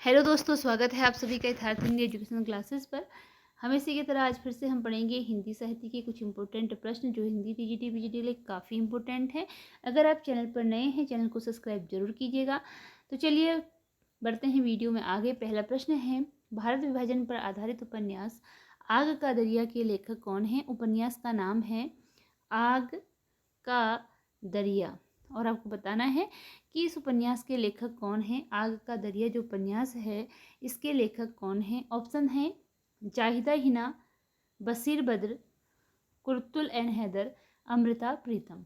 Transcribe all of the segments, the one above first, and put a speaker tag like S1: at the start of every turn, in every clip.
S1: Hello दोस्तों, स्वागत है आप सभी का यथार्थ हिंदी एजुकेशनल क्लासेस पर। हम इसी की तरह आज फिर से हम पढ़ेंगे हिंदी साहित्य के कुछ इंपॉर्टेंट प्रश्न जो हिंदी टीजीटी पीजीटी के लिए काफ़ी इंपॉर्टेंट है। अगर आप चैनल पर नए हैं, चैनल को सब्सक्राइब जरूर कीजिएगा। तो चलिए बढ़ते हैं वीडियो में आगे। पहला प्रश्न है, भारत विभाजन पर आधारित उपन्यास आग का दरिया के लेखक कौन है? उपन्यास का नाम है आग का दरिया और आपको बताना है कि इस उपन्यास के लेखक कौन हैं। आग का दरिया जो उपन्यास है इसके लेखक कौन हैं? ऑप्शन है Zahida Hina, Bashir Badr, कुर्तुल N Haider, Amrita Pritam.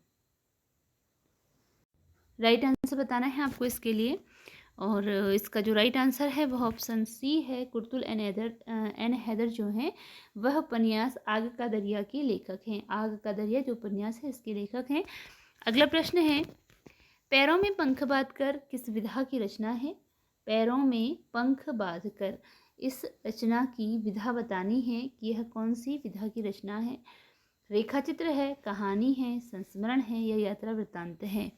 S1: Right answer बताना है आपको इसके लिए, और इसका जो राइट आंसर है वह ऑप्शन सी है। कुर्तुल एन हैदर जो हैं वह उपन्यास आग का दरिया के लेखक हैं। आग का दरिया जो उपन्यास है इसके लेखक हैं। अगला प्रश्न है, पैरों में पंख बांधकर किस विधा की रचना है? पैरों में पंख बांधकर इस रचना की विधा बतानी है कि यह कौन सी विधा की रचना है। रेखा चित्र है, कहानी है, संस्मरण है या यात्रा वृत्तांत है।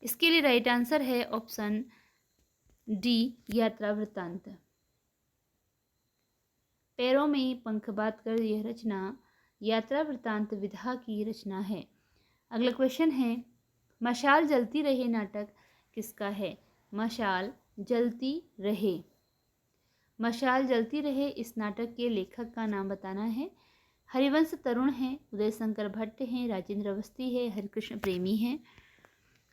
S1: इसके लिए राइट आंसर है ऑप्शन डी, यात्रा वृत्तांत। पैरों में पंख बांधकर यह रचना यात्रा वृत्तांत विधा की रचना है। अगला क्वेश्चन है, मशाल जलती रहे नाटक किसका है? मशाल जलती रहे, मशाल जलती रहे इस नाटक के लेखक का नाम बताना है। हरिवंश तरुण है, उदय शंकर भट्ट हैं, राजेंद्र अवस्थी है, हरिकृष्ण प्रेमी है।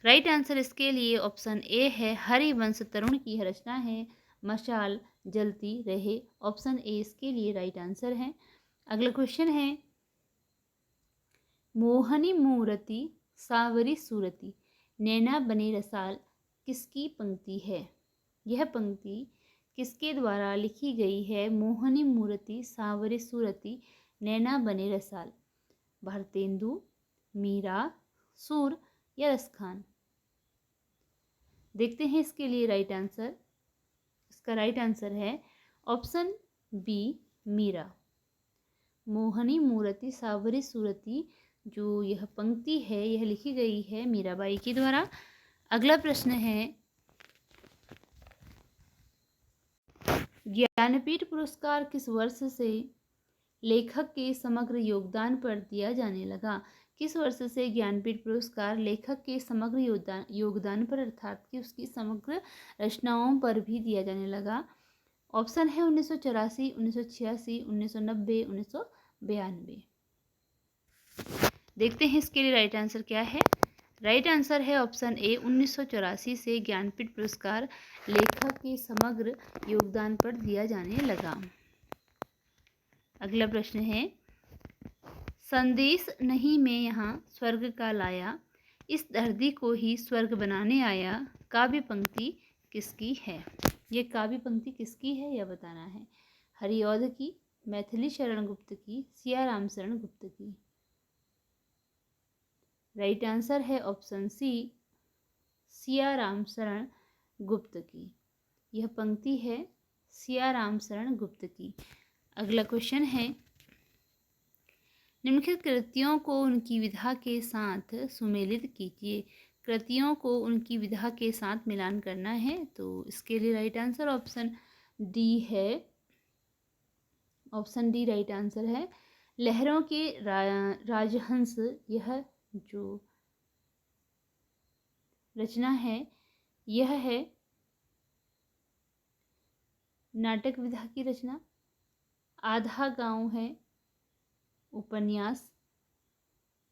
S1: राइट आंसर इसके लिए ऑप्शन ए है, हरिवंश तरुण की रचना है मशाल जलती रहे। ऑप्शन ए इसके लिए राइट आंसर है। अगला क्वेश्चन है, मोहनी मूरति सावरी सूरती नैना बने रसाल किसकी पंक्ति है? यह पंक्ति किसके द्वारा लिखी गई है? मोहनी मूरति सावरी सूरती नैना बने रसाल। भारतेंदु, मीरा, सूर या रसखान। देखते हैं इसके लिए राइट आंसर। इसका राइट आंसर है ऑप्शन बी, मीरा। मोहनी मूरति सावरी सूरती जो यह पंक्ति है यह लिखी गई है मीराबाई के द्वारा। अगला प्रश्न है, ज्ञानपीठ पुरस्कार किस वर्ष से लेखक के समग्र योगदान पर दिया जाने लगा? किस वर्ष से ज्ञानपीठ पुरस्कार लेखक के समग्र योगदान पर अर्थात कि उसकी समग्र रचनाओं पर भी दिया जाने लगा? ऑप्शन है 1984, 1986, 1990, 1992। देखते हैं इसके लिए राइट आंसर क्या है। राइट आंसर है ऑप्शन ए, 1984 से ज्ञानपीठ पुरस्कार लेखक के समग्र योगदान पर दिया जाने लगा। अगला प्रश्न है, संदेश नहीं मैं यहाँ स्वर्ग का लाया, इस धरती को ही स्वर्ग बनाने आया, काव्य पंक्ति किसकी है? ये काव्य पंक्ति किसकी है यह बताना है। हरिऔध की, मैथिली शरण गुप्त की, सियाराम शरण गुप्त की। राइट आंसर है ऑप्शन सी, सियाराम शरण गुप्त की। यह पंक्ति है सियाराम शरण गुप्त की। अगला क्वेश्चन है, निम्नलिखित कृतियों को उनकी विधा के साथ सुमेलित कीजिए। कृतियों को उनकी विधा के साथ मिलान करना है, तो इसके लिए राइट आंसर ऑप्शन डी है। ऑप्शन डी राइट आंसर है। लहरों के राजहंस यह जो रचना है यह है नाटक विधा की रचना। आधा गांव है उपन्यास।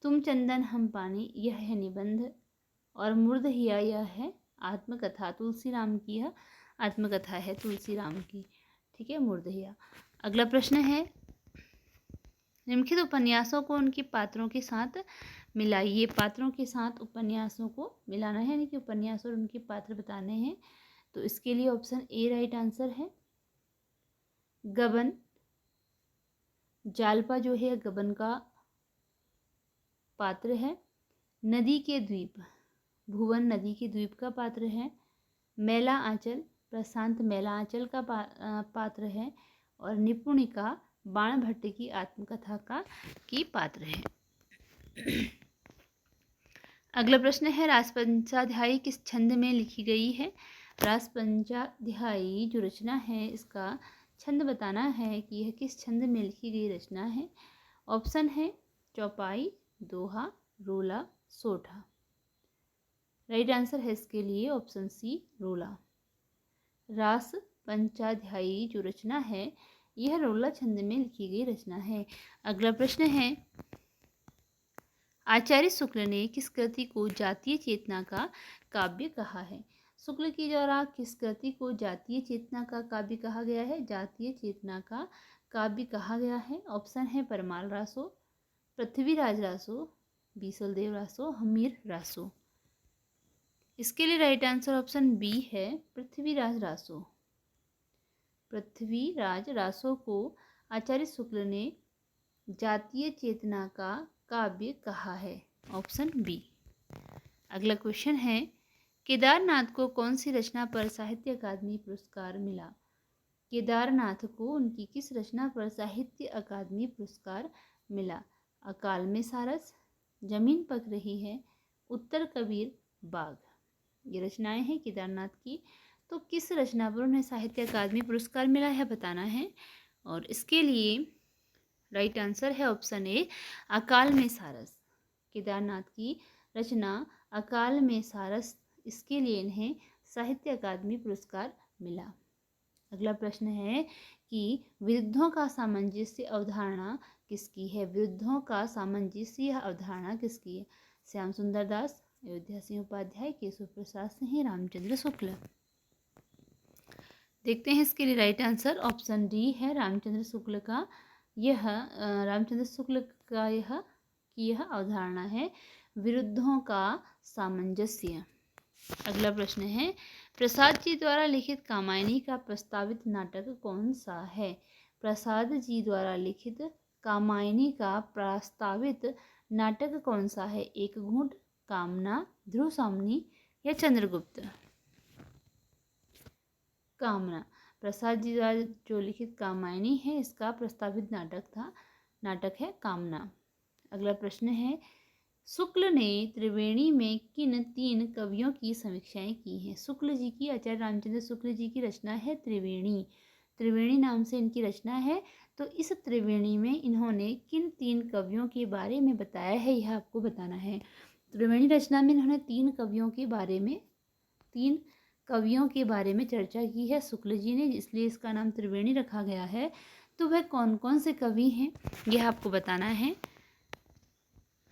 S1: तुम चंदन हम पानी यह है निबंध। और मुर्दहिया यह है आत्मकथा। तुलसीराम की यह आत्मकथा है, तुलसीराम की। ठीक है, मुर्दहिया। अगला प्रश्न है, निम्नलिखित उपन्यासों को उनके पात्रों के साथ मिलाइए। पात्रों के साथ उपन्यासों को मिलाना है, यानी कि उपन्यास और उनके पात्र बताने हैं। तो इसके लिए ऑप्शन ए राइट आंसर है। गबन, जालपा जो है गबन का पात्र है। नदी के द्वीप, भुवन नदी के द्वीप का पात्र है। मैला आंचल, प्रशांत मैला आंचल का पात्र है। और निपुणिका बाण भट्ट की आत्मकथा की पात्र है। अगला प्रश्न है, रासपंचाध्यायी किस छंद में लिखी गई है? रासपंचाध्यायी जो रचना है इसका छंद बताना है कि यह किस छंद में लिखी गई रचना है। ऑप्शन है चौपाई, दोहा, रोला, सोठा। राइट आंसर है इसके लिए ऑप्शन सी, रोला। रास पंचाध्यायी जो रचना है यह रोला छंद में लिखी गई रचना है। अगला प्रश्न है, आचार्य शुक्ल ने किस कृति को जातीय चेतना का काव्य कहा है? शुक्ल के द्वारा किस कृति को जातीय चेतना का काव्य कहा गया है? जातीय चेतना का काव्य कहा गया है। ऑप्शन है परमाल रासो, पृथ्वीराज रासो, बीसलदेव रासो, हमीर रासो। इसके लिए राइट आंसर ऑप्शन बी है, पृथ्वीराज रासो। पृथ्वीराज रासो को आचार्य शुक्ल ने जातीय चेतना का काव्य कहा है। Option B. अगला क्वेश्चन है, केदारनाथ को कौन सी रचना पर साहित्य अकादमी पुरस्कार मिला? केदारनाथ को उनकी किस रचना पर साहित्य अकादमी पुरस्कार मिला? अकाल में सारस, जमीन पक रही है, उत्तर कबीर, बाग। ये रचनाएं हैं केदारनाथ की। तो किस रचना पर उन्हें साहित्य अकादमी पुरस्कार मिला है बताना है। और इसके लिए राइट आंसर है ऑप्शन ए, अकाल में सारस। केदारनाथ की रचना अकाल में सारस, इसके लिए इन्हें साहित्य अकादमी पुरस्कार मिला। अगला प्रश्न है कि विरुद्धों का सामंजस्य अवधारणा किसकी है? विरुद्धों का सामंजस्य अवधारणा किसकी है? श्याम सुंदर दास, अयोध्या सिंह उपाध्याय, केशव प्रसाद सिंह, रामचंद्र शुक्ल। देखते हैं इसके लिए राइट आंसर ऑप्शन डी है, रामचंद्र शुक्ल का यह अवधारणा है विरुद्धों का सामंजस्य। अगला प्रश्न है, प्रसाद जी द्वारा लिखित कामायनी का प्रस्तावित नाटक कौन सा है? प्रसाद जी द्वारा लिखित कामायनी का प्रस्तावित नाटक कौन सा है? एक घूंट, कामना, ध्रुव सामनी या चंद्रगुप्त। कामना। प्रसाद जी द्वारा जो लिखित कामायनी है इसका प्रस्तावित नाटक है कामना। अगला प्रश्न है, शुक्ल ने त्रिवेणी में किन 3 कवियों की समीक्षाएं की हैं? शुक्ल जी की, आचार्य रामचंद्र शुक्ल जी की रचना है त्रिवेणी। त्रिवेणी नाम से इनकी रचना है। तो इस त्रिवेणी में इन्होंने किन 3 कवियों के बारे में बताया है, यह आपको बताना है। त्रिवेणी रचना में इन्होंने 3 कवियों के बारे में चर्चा की है शुक्ल जी ने, इसलिए इसका नाम त्रिवेणी रखा गया है। तो वह कौन कौन से कवि हैं यह आपको बताना है।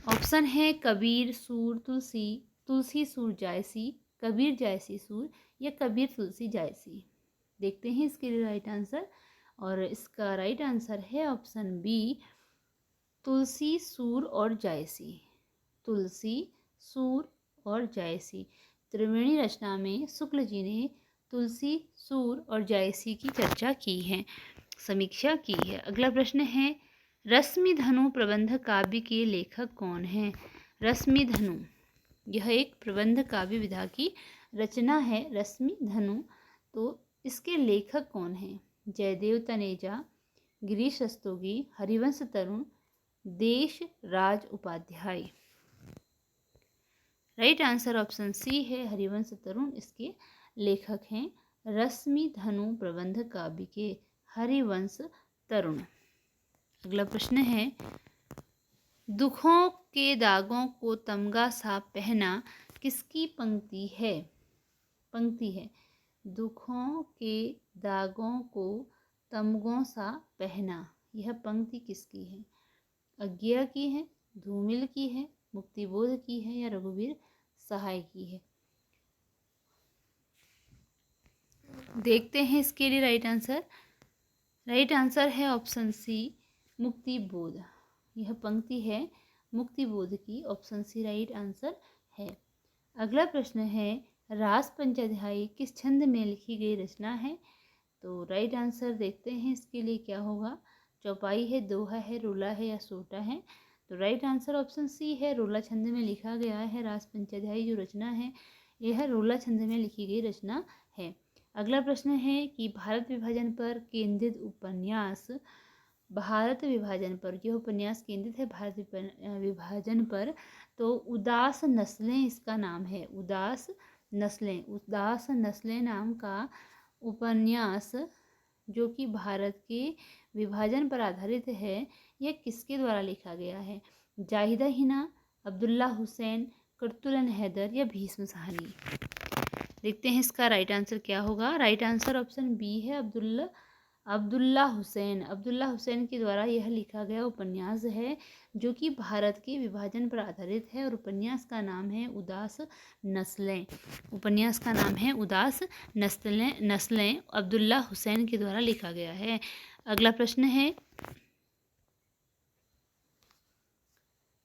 S1: ऑप्शन है कबीर, सूर, तुलसी, तुलसी सूर जायसी, कबीर जायसी सूर या कबीर तुलसी जायसी। देखते हैं इसके लिए राइट आंसर। और इसका राइट आंसर है ऑप्शन बी, तुलसी, सूर और जायसी। तुलसी, सूर और जायसी। त्रिवेणी रचना में शुक्ल जी ने तुलसी, सूर और जायसी की चर्चा की है, समीक्षा की है। अगला प्रश्न है, रश्मिधनु प्रबंध काव्य के लेखक कौन हैं? रश्मिधनु यह एक प्रबंध काव्य विधा की रचना है रश्मिधनु। तो इसके लेखक कौन हैं? Jaydev Taneja, Girish Rastogi, Harivansh Tarun, Desh Raj Upadhyay. Right answer option C है, हरिवंश तरुण इसके लेखक हैं। रश्मिधनु प्रबंध काव्य के हरिवंश तरुण। अगला प्रश्न है, दुखों के दागों को तमगा सा पहना किसकी पंक्ति है? दुखों के दागों को तमगों सा पहना, यह पंक्ति किसकी है? अज्ञा की है, धूमिल की है, मुक्तिबोध की है या रघुवीर सहाय की है। देखते हैं इसके लिए राइट आंसर। राइट आंसर है ऑप्शन सी, मुक्तिबोध। यह पंक्ति है मुक्तिबोध की। ऑप्शन सी राइट आंसर है। अगला प्रश्न है, रास पंचाध्यायी किस छंद में लिखी गई रचना है? तो राइट आंसर देखते हैं इसके लिए क्या होगा। चौपाई है, दोहा है, रोला है या सोटा है। तो राइट आंसर ऑप्शन सी है, रोला छंद में लिखा गया है। रास पंचाध्यायी जो रचना है यह रोला छंद में लिखी गई रचना है। अगला प्रश्न है कि भारत विभाजन पर केंद्रित उपन्यास, भारत विभाजन पर यह उपन्यास केंद्रित है भारत विभाजन पर। तो उदास नस्लें इसका नाम है। उदास नस्लें नाम का उपन्यास जो कि भारत के विभाजन पर आधारित है, यह किसके द्वारा लिखा गया है? जाहिदा हिना, अब्दुल्ला हुसैन, कुर्तुलन हैदर या भीष्म साहनी। देखते हैं इसका राइट आंसर क्या होगा। राइट आंसर ऑप्शन बी है, अब्दुल्ला हुसैन के द्वारा यह लिखा गया उपन्यास है जो कि भारत के विभाजन पर आधारित है और उपन्यास का नाम है उदास नस्लें। नस्लें अब्दुल्ला हुसैन के द्वारा लिखा गया है। अगला प्रश्न है,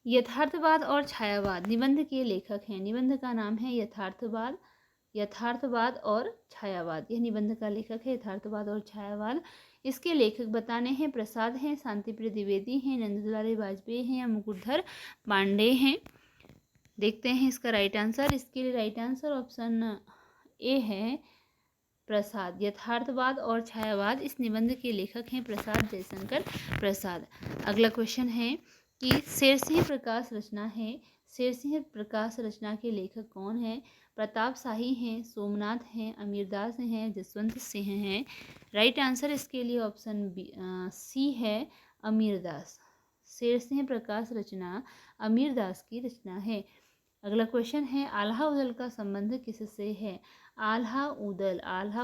S1: यथार्थवाद और छायावाद निबंध के लेखक हैं। निबंध का नाम है यथार्थवाद और छायावाद। यह निबंध का लेखक है यथार्थवाद और छायावाद। इसके लेखक बताने हैं प्रसाद हैं, शांतिप्रिय द्विवेदी हैं, नंदलाल वाजपेयी हैं या मुकुटधर पांडे हैं। देखते हैं इसका राइट आंसर। इसके लिए राइट आंसर ऑप्शन ए है प्रसाद। यथार्थवाद और छायावाद इस निबंध के लेखक हैं प्रसाद जयशंकर प्रसाद। अगला क्वेश्चन है कि शेरसिंह प्रकाश रचना के लेखक कौन हैं? प्रताप शाही हैं, सोमनाथ हैं, अमीरदास हैं, जसवंत सिंह हैं। राइट आंसर इसके लिए ऑप्शन सी है अमीरदास। शेरसिंह प्रकाश रचना अमीरदास की रचना है। अगला क्वेश्चन है, आल्हा उदल का संबंध किससे है? आल्हा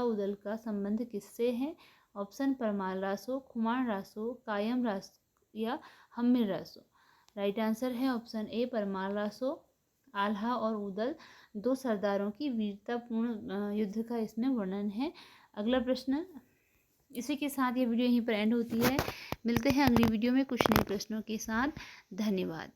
S1: उदल का संबंध किससे है? ऑप्शन परमाल रासो, खुमान रासो, कायम रासो या हम्मीर रासो। राइट आंसर है ऑप्शन ए परमाल रासो। आल्हा और उदल दो सरदारों की वीरतापूर्ण युद्ध का इसमें वर्णन है। अगला प्रश्न, इसी के साथ ये वीडियो यहीं पर एंड होती है। मिलते हैं अगली वीडियो में कुछ नए प्रश्नों के साथ। धन्यवाद।